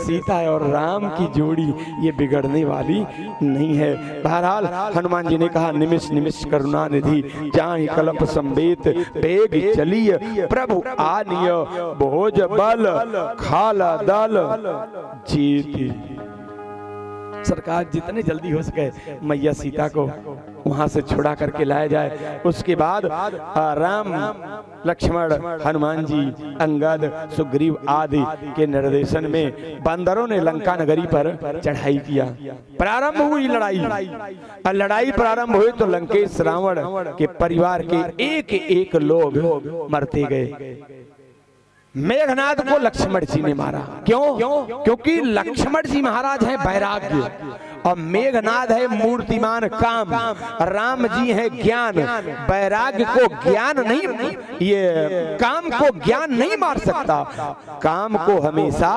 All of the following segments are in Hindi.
सीता और राम की जोड़ी ये बिगड़ने वाली नहीं है। बहरहाल हनुमान जी ने कहा निमिष निमिष करुणा निधि चाहि कल्प संवेत बेग चलिय प्रभु आनिय भोज बल खाला दल जीती। सरकार जितने जल्दी हो सके मैया सीता को वहां से छुड़ा करके लाया जाए। उसके बाद राम लक्ष्मण हनुमान जी अंगद सुग्रीव आदि के निर्देशन में बंदरों ने लंका नगरी पर चढ़ाई किया। प्रारंभ हुई लड़ाई। लड़ाई प्रारंभ हुई तो लंकेश रावण के परिवार के एक एक लोग मरते गए। मेघनाद को लक्ष्मण जी ने मारा। क्यों? क्योंकि लक्ष्मण जी महाराज हैं वैराग्य और मेघनाद है मूर्तिमान काम। राम जी है ज्ञान। वैराग्य को ज्ञान नहीं, ये काम को ज्ञान नहीं मार सकता, काम को हमेशा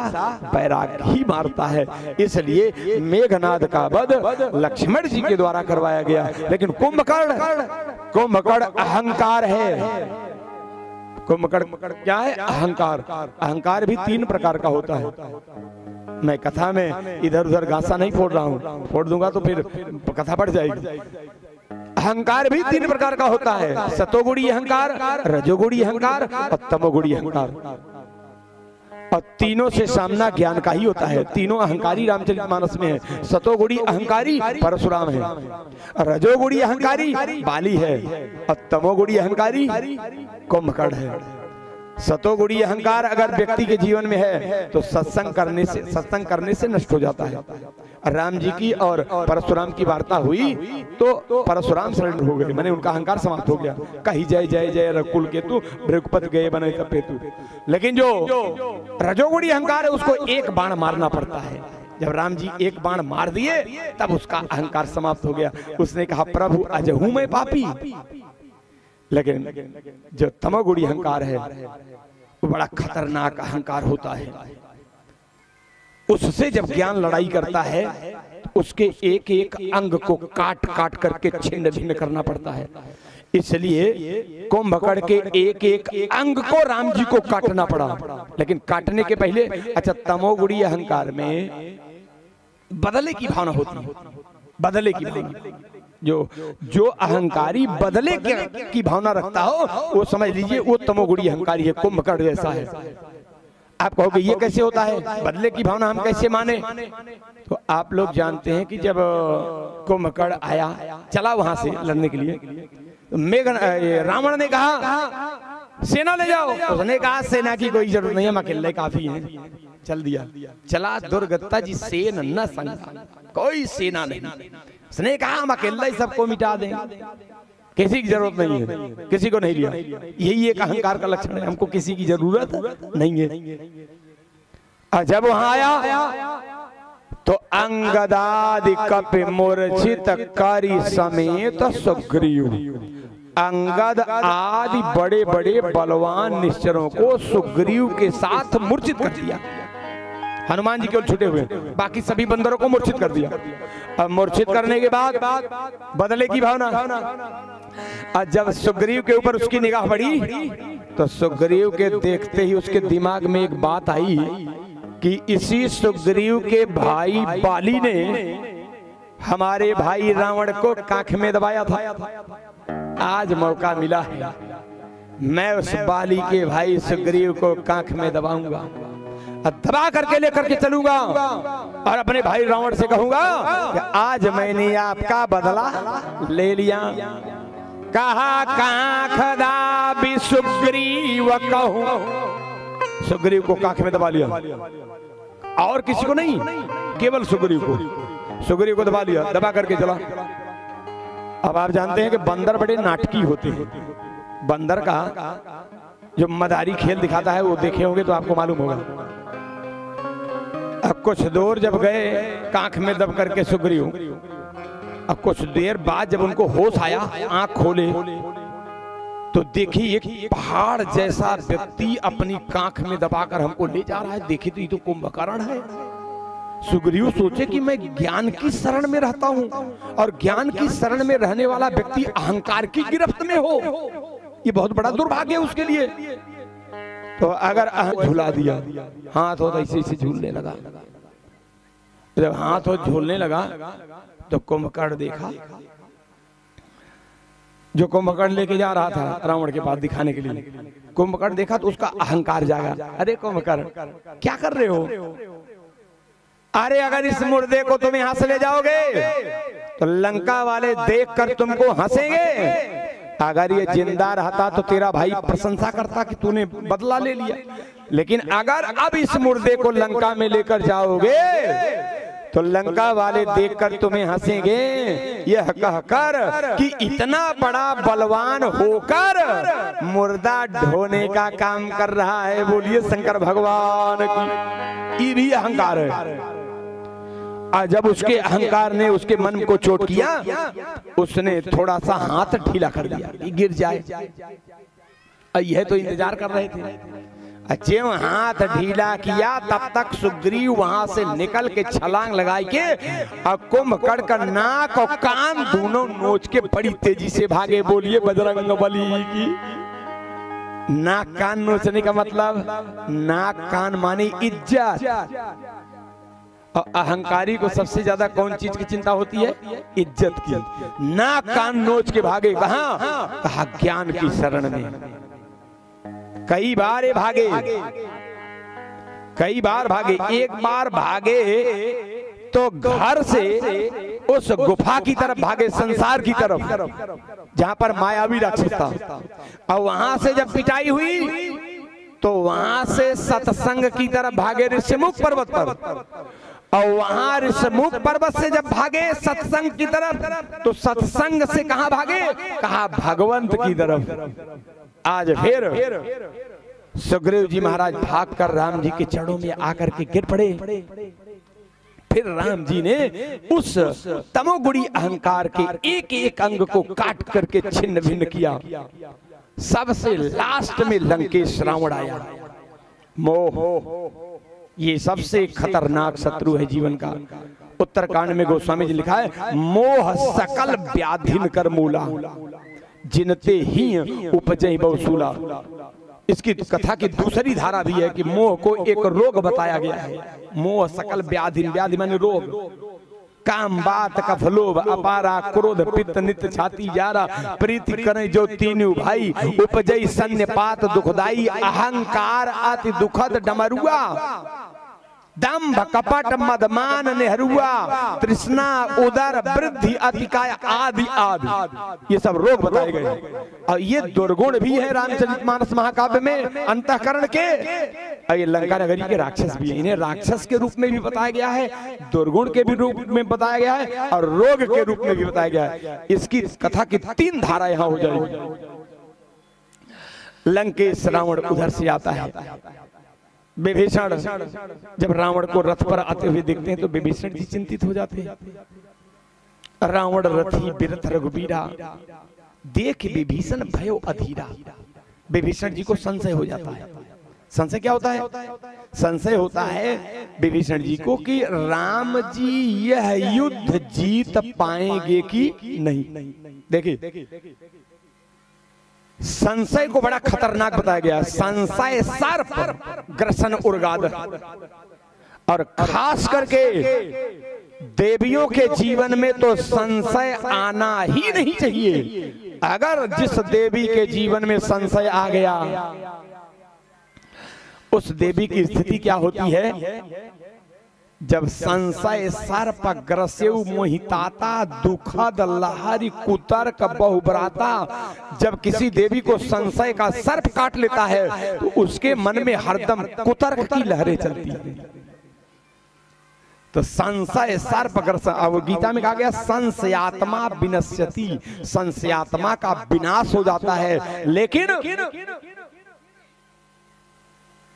वैराग्य ही मारता है। इसलिए मेघनाद का वध लक्ष्मण जी के द्वारा करवाया गया। लेकिन कुंभकर्ण अहंकार है। कुंभकर्ण क्या है? अहंकार। अहंकार भी 3 प्रकार का होता है। मैं कथा में इधर उधर गासा नहीं फोड़ रहा हूँ, फोड़ दूंगा तो फिर कथा बढ़ जाएगी। अहंकार भी 3 प्रकार का होता है। सतोगुणी अहंकार, रजोगुणी अहंकार और तमोगुणी अहंकार। और तीनों से सामना ज्ञान का ही होता है। तीनों अहंकारी रामचरितमानस में है। सतोगुणी अहंकारी परशुराम है, रजोगुणी अहंकारी बाली है और तमोगुणी अहंकारी कुंभकर्ण है। सतोगुणी अहंकार अगर व्यक्ति के जीवन में है तो सत्संग करने से नष्ट हो जाता है। राम जी की और परशुराम की वार्ता हुई तो परशुराम सरेंडर हो गए, माने उनका अहंकार समाप्त हो गया। कही जय जय जय रकुल केतु भृगुपति गए बने तपेतु। लेकिन जो रजोगुणी अहंकार है उसको एक बाण मारना पड़ता है। जब राम जी एक बाण मार दिए तब उसका अहंकार समाप्त हो गया। उसने कहा प्रभु अजहू मैं पापी। लेकिन जो तमोगुणी अहंकार है वो बड़ा खतरनाक अहंकार होता है। उससे जब ज्ञान लड़ाई करता है तो उसके एक एक अंग को काट काट करके छिन्न भिन्न करना पड़ता है। इसलिए कुंभकर्ण के एक एक अंग को राम जी को काटना पड़ा। लेकिन काटने के पहले अच्छा तमोगुणी अहंकार में बदले की भावना होती है। बदले की भावना, जो अहंकारी बदले की भावना रखता हो वो समझ लीजिए वो तमोगुणी अहंकारी है, कुंभकर्ण जैसा है। आप कहोगे ये कैसे होता है, बदले की भावना हम कैसे माने? तो आप लोग जानते हैं कि जब कुंभकर्ण आया चला वहां से लड़ने के लिए तो रावण ने कहा सेना ले जाओ। उसने कहा सेना की कोई जरूरत नहीं है, हम अकेले काफी हैं। चल दिया। चला दुर्गता जी सेन न संग, कोई सेना नहीं। उसने कहा हम अकेले ही सबको मिटा देंगे, किसी की जरूरत नहीं है, किसी को नहीं लिया। यही एक अहंकार का लक्षण है, हमको किसी की जरूरत नहीं है। और जब वहां आया तो अंगदादि कपि मूर्छित करी समेत सुग्रीव। अंगद आदि बड़े बड़े बलवान निश्चरों को सुग्रीव के साथ मूर्छित कर दिया। हनुमान जी केवल छुटे हुए, बाकी सभी बंदरों को मूर्छित कर दिया। अब मूर्छित करने के बाद बदले की भावना। और जब सुग्रीव के ऊपर उसकी निगाह पड़ी तो सुग्रीव के देखते ही उसके दिमाग में एक बात आई कि इसी सुग्रीव के भाई बाली ने हमारे भाई रावण को कांख में दबाया था। आज मौका मिला है, मैं उस बाली के भाई सुग्रीव को कांख में दबाऊंगा, दबा करके लेकर के चलूंगा और अपने भाई रावण से कहूंगा कि आज मैंने आपका बदला ले लिया। कहा कांख दाबी सुग्रीव कहूं। सुग्रीव को कांख में दबा लिया और किसी को नहीं, केवल सुग्रीव को दबा लिया, दबा करके चला। अब आप जानते हैं कि बंदर बड़े नाटकी होते हैं। बंदर का जो मदारी खेल दिखाता है वो देखे होंगे तो आपको मालूम होगा। अब कुछ दूर जब गए कांख में दब करके सुग्रीव, अब कुछ देर बाद जब उनको होश आया, आंख खोले तो देखी एक पहाड़ जैसा व्यक्ति अपनी कांख में दबाकर हमको ले जा रहा है। देखी तो ये तो कुंभकर्ण है। सुग्रीव सोचे कि मैं ज्ञान की शरण में रहता हूं और ज्ञान की शरण में रहने वाला व्यक्ति अहंकार की गिरफ्त में हो, ये बहुत बड़ा दुर्भाग्य है उसके लिए। तो अगर झुला दिया, हाथ हो तो ऐसे ऐसे झूलने लगा, जब हाथ और झूलने लगा तो कुंभकर्ण देखा, जो कुंभकर्ण लेके जा रहा था रावण के पास दिखाने के लिए, कुंभकर्ण देखा तो उसका अहंकार जागा। अरे कुंभकर्ण क्या कर रहे हो? अरे अगर इस मुर्दे को तुम यहां से ले जाओगे तो लंका वाले देखकर तुमको हंसेंगे, अगर ये जिंदा रहता तो तेरा भाई प्रशंसा करता कि तूने बदला ले लिया, लेकिन अगर अब इस मुर्दे को लंका में लेकर जाओगे तो लंका वाले देखकर तुम्हें हंसेंगे, यह कहकर कि इतना बड़ा बलवान होकर मुर्दा ढोने का काम कर रहा है। बोलिए शंकर भगवान की। ये भी अहंकार है। और जब उसके अहंकार ने उसके मन को चोट किया, उसने थोड़ा सा हाथ ढीला कर दिया कि गिर जाए। यह तो इंतजार कर रहे थे। जब हाथ ढीला किया तब तक सुग्रीव वहां से निकल के छलांग लगाई के और कुंभकर्ण का नाक और कान दोनों नोच के बड़ी तेजी से भागे। बोलिए बजरंगबली की। नाक कान नोचने का मतलब, नाक कान माने इज्जत। और अहंकारी को सबसे ज्यादा कौन चीज की चिंता होती है? इज्जत की। नाक कान नोच के भागे। कहां? कहा ज्ञान की शरण में। कई बार ये भागे, कई बार भागे। एक बार भागे तो घर से उस गुफा की तरफ भागे, संसार की तरफ, जहां पर मायावी राक्षस था। और वहां से जब पिटाई हुई तो वहां से सत्संग की तरफ भागे, ऋषिमुख पर्वत पर। और वहां ऋषिमुख पर्वत से जब भागे सत्संग की तरफ, तो सत्संग से कहां भागे? कहा भगवंत की तरफ। आज फिर सुग्रीव जी महाराज भागकर राम जी के चरणों में आकर के गिर पड़े। फिर राम जी ने उस तमोगुणी अहंकार के एक एक अंग को काट करके छिन्न भिन्न किया। सबसे लास्ट में लंकेश रावण आया। मोह ये सबसे खतरनाक शत्रु है जीवन का। उत्तरकांड में गोस्वामी जी लिखा है, मोह सकल व्याधिन कर मूला, जिनते ही उपजई बहुसूला। इसकी कथा की दूसरी धारा भी है कि मोह को एक रोग बताया गया है। मोह सकल व्याधि, व्याधि माने रोग। काम बात कफ लोभ अपारा, क्रोध पित्त नित्य छाती जारा, प्रीति करे जो तीनों भाई, उपजई सन्निपात दुखदाई, अहंकार अति दुखद डमरुआ, दंभ कपट मदमान नेहरुआ, तृष्णा उदर वृद्धि अतिकाय आदि आदि। ये सब रोग बताए गए। और ये दुर्गुण भी है रामचरितमानस महाकाव्य में अंतःकरण के। और ये लंका नगरी के राक्षस भी है। इन्हें राक्षस के रूप में भी बताया गया है, दुर्गुण के भी रूप में बताया गया है, और रोग के रूप में भी बताया गया है। इसकी कथा की तीन धारा यहाँ हो जाएगी। लंकेश रावण उधर से आता है। विभीषण जब रावण को रथ पर आते हुए देखते हैं तो विभीषण जी चिंतित हो जाते हैं। रावण रथी बिरथ रघुबीरा, देख विभीषण भयो अधीरा। विभीषण जी को संशय हो जाता है। संशय क्या होता है? संशय होता है विभीषण जी को कि राम जी यह युद्ध जीत पाएंगे कि नहीं। देखिए संशय को बड़ा खतरनाक बताया गया। संशय सर्प ग्रसन उर्गाद। और खास करके देवियों के जीवन में तो संशय आना ही नहीं चाहिए। अगर जिस देवी के जीवन में संशय आ गया, उस देवी की स्थिति क्या होती है? जब संशय सर्प ग्रसेउ मोहिताता, दुखद लहरी कुतर्क बहुब्राता। जब किसी देवी को संशय का सर्प काट लेता है तो उसके मन में हरदम कुतर्क की लहरें चलती हैं। तो संशय सर्प ग्रस, अब गीता में कहा गया संशयात्मा विनश्यति, संशयात्मा का विनाश हो जाता है। लेकिन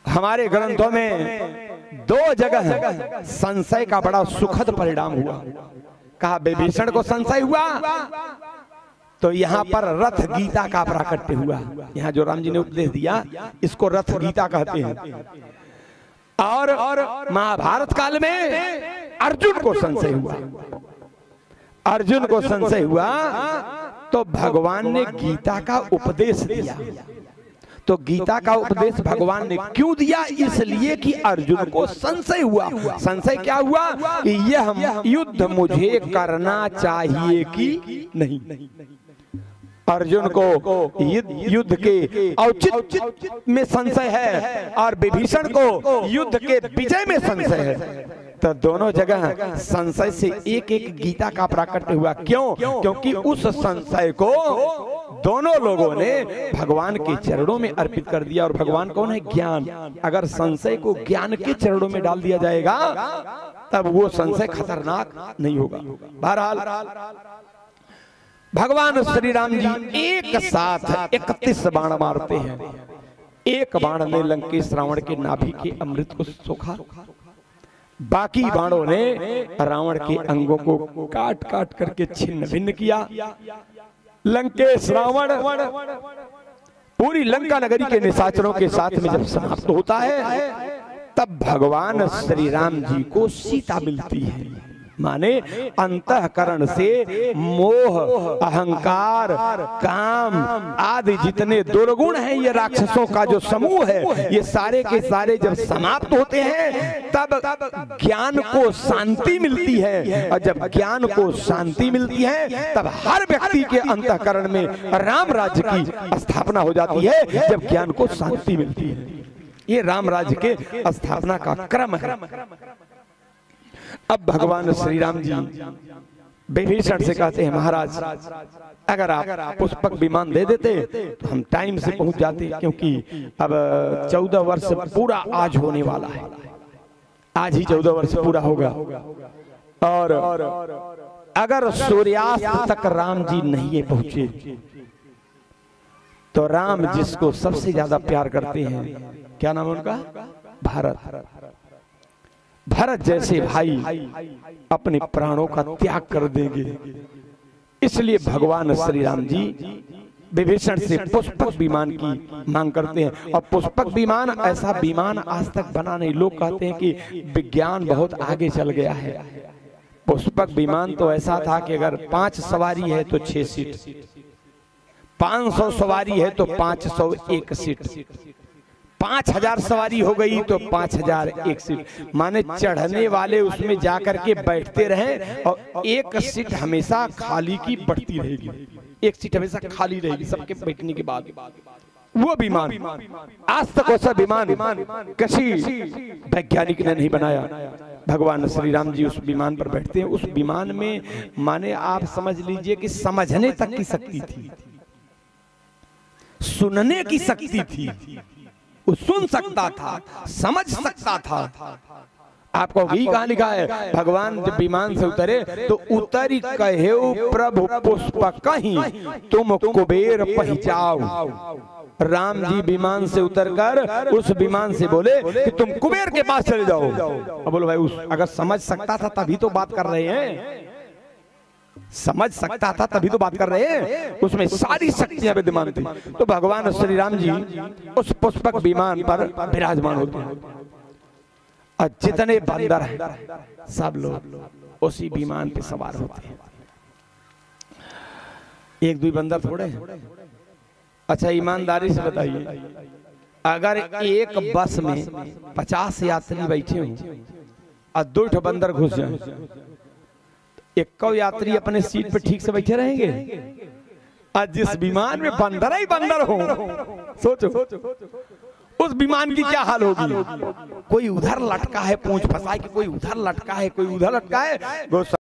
हमारे ग्रंथों में दो जगह संशय का बड़ा सुखद परिणाम हुआ। कहा विभीषण को संशय हुआ तो यहाँ पर रथ गीता का प्राकट्य हुआ। यहाँ जो राम जी ने उपदेश दिया इसको रथ गीता कहते हैं। और महाभारत काल में अर्जुन को संशय हुआ। अर्जुन को संशय हुआ तो भगवान ने गीता का उपदेश दिया। तो गीता का उपदेश भगवान ने क्यों दिया? इसलिए कि अर्जुन को संशय हुआ। संशय क्या हुआ? कि यह युद्ध मुझे करना चाहिए कि नहीं। अर्जुन को युद्ध के औचित्य में संशय है और विभीषण को युद्ध के विजय में संशय है। तो दोनों जगह संशय से एक एक गीता का प्राकट्य हुआ। क्यों? क्योंकि उस संशय को दोनों लोगों ने भगवान के चरणों में अर्पित कर दिया। और भगवान कौन है? ज्ञान। अगर संशय को ज्ञान के चरणों में डाल दिया जाएगा तब वो संशय खतरनाक नहीं होगा। बहरहाल भगवान श्री राम जी एक साथ 31 बाण मारते हैं। एक बाण ने लंकेश रावण के नाभि के अमृत को सोखा, बाकी बाणों ने रावण के अंगों को काट काट करके छिन्न भिन्न किया। लंकेश रावण पूरी लंका नगरी के निशाचरों के साथ में जब समाप्त होता है तब भगवान श्री राम जी को सीता मिलती है। माने अंतःकरण से मोह, अहंकार, काम आदि जितने दुर्गुण हैं, ये राक्षसों का जो समूह है, ये सारे के सारे जब समाप्त होते हैं तब ज्ञान को शांति मिलती है। और जब ज्ञान को शांति मिलती है तब हर व्यक्ति के अंतःकरण में राम राज्य की स्थापना हो जाती है। जब ज्ञान को शांति मिलती है, ये राम राज्य के स्थापना का क्रम है। अब भगवान श्री राम जी विभीषण से कहते हैं, महाराज अगर आप पुष्पक विमान दे देते तो हम टाइम से पहुंच जाते, क्योंकि अब 14 वर्ष पूरा आज होने वाला है। आज ही 14 वर्ष पूरा होगा। और अगर सूर्यास्त तक राम जी नहीं पहुंचे तो राम जिसको सबसे ज्यादा प्यार करते हैं, क्या नाम है उनका? भरत। भरत जैसे भाई अपने प्राणों का त्याग कर देंगे। इसलिए भगवान श्री राम जी विभीषण से पुष्पक विमान की मांग करते हैं। और पुष्पक विमान ऐसा विमान आज तक बना नहीं। लोग कहते हैं कि विज्ञान बहुत आगे चल गया है। पुष्पक विमान तो ऐसा था कि अगर 5 सवारी है तो 6 सीट, 500 सवारी है तो 501 सीट, 5000 सवारी हो गई तो 5001 सीट। माने चढ़ने वाले उसमें जाकर के बैठते रहे और एक सीट हमेशा खाली की बढ़ती रहेगी। एक सीट हमेशा खाली रहेगी सबके बैठने के बाद। वो विमान आज तक वैसा विमान किसी वैज्ञानिक ने नहीं बनाया। भगवान श्री राम जी उस विमान पर बैठते हैं। उस विमान में माने आप समझ लीजिए कि समझने तक की शक्ति थी, सुनने की शक्ति थी। वो सुन सकता था, समझ सकता था। आपको वही कहाँ लिखा है? भगवान जब विमान से उतरे तो उतरी कहे प्रभु पुष्पक कहीं तुम कुबेर पहुंचाओ। राम जी विमान से उतरकर उस विमान से बोले कि तुम कुबेर के पास चले जाओ। अब बोलो भाई, अगर समझ सकता था तभी तो बात कर रहे हैं। समझ सकता था तभी तो बात कर रहे हैं। उसमें सारी शक्तियां विद्यमान थी। तो भगवान श्री राम जी उस पुष्पक विमान पर विराजमान होते हैं और जितने बंदर हैं सब लोग उसी विमान पे सवार होते हैं। एक दो बंदर थोड़े हैं। अच्छा ईमानदारी से बताइए, अगर एक बस में 50 यात्री बैठे हों और 2 बंदर घुस जाए, 1 यात्री अपने सीट पे ठीक से बैठे रहेंगे? आज जिस विमान में बंदर ही बंदर हो, सोचो उस विमान की क्या हाल होगी। कोई उधर लटका है पूंछ फंसाए कि कोई उधर लटका है, कोई उधर लटका है।